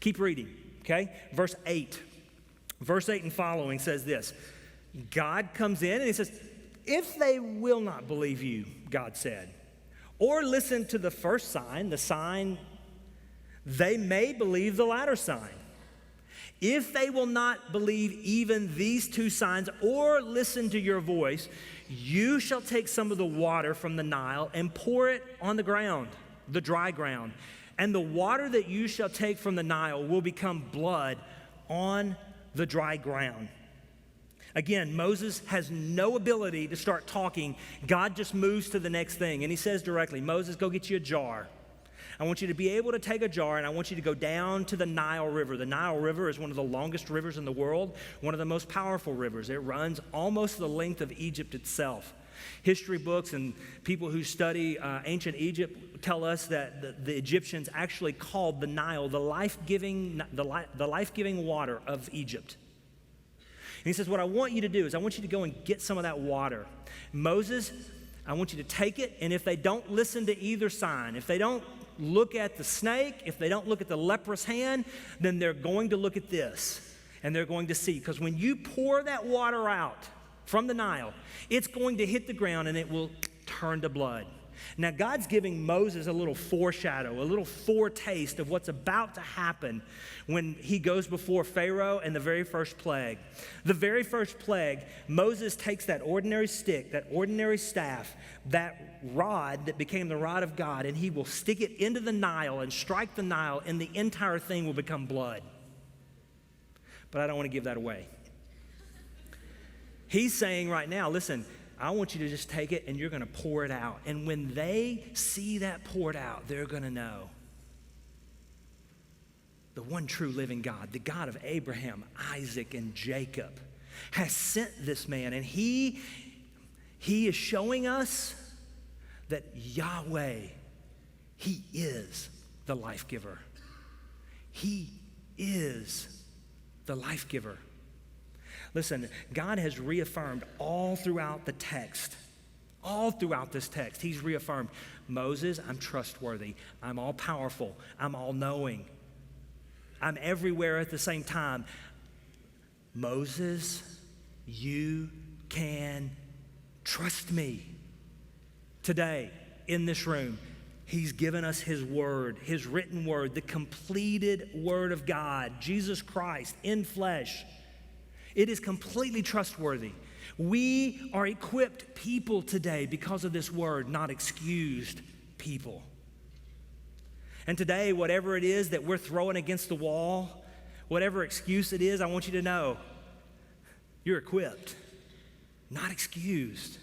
Keep reading, okay? Verse 8. Verse 8 and following says this. God comes in and he says, if they will not believe you, God said, or listen to the first sign, the sign, they may believe the latter sign. If they will not believe even these two signs or listen to your voice, you shall take some of the water from the Nile and pour it on the ground, the dry ground. And the water that you shall take from the Nile will become blood on the dry ground. Again, Moses has no ability to start talking. God just moves to the next thing. And he says directly, Moses, go get you a jar. I want you to be able to take a jar, and I want you to go down to the Nile River. The Nile River is one of the longest rivers in the world, one of the most powerful rivers. It runs almost the length of Egypt itself. History books and people who study ancient Egypt tell us that the Egyptians actually called the Nile the life-giving water of Egypt. And he says, what I want you to do is I want you to go and get some of that water. Moses, I want you to take it, and if they don't listen to either sign, if they don't look at the snake, if they don't look at the leprous hand, then they're going to look at this, and they're going to see. Because when you pour that water out from the Nile, it's going to hit the ground, and it will turn to blood. Now, God's giving Moses a little foreshadow, a little foretaste of what's about to happen when he goes before Pharaoh and the very first plague. The very first plague, Moses takes that ordinary stick, that ordinary staff, that rod that became the rod of God, and he will stick it into the Nile and strike the Nile, and the entire thing will become blood. But I don't want to give that away. He's saying right now, listen, I want you to just take it and you're going to pour it out. And when they see that poured out, they're going to know the one true living God, the God of Abraham, Isaac, and Jacob, has sent this man. And he is showing us that Yahweh, he is the life giver. He is the life giver. Listen, God has reaffirmed all throughout the text, all throughout this text, he's reaffirmed, Moses, I'm trustworthy. I'm all powerful. I'm all knowing. I'm everywhere at the same time. Moses, you can trust me. Today, in this room, he's given us his word, his written word, the completed word of God, Jesus Christ in flesh. It is completely trustworthy. We are equipped people today because of this word, not excused people. And today, whatever it is that we're throwing against the wall, whatever excuse it is, I want you to know you're equipped, not excused.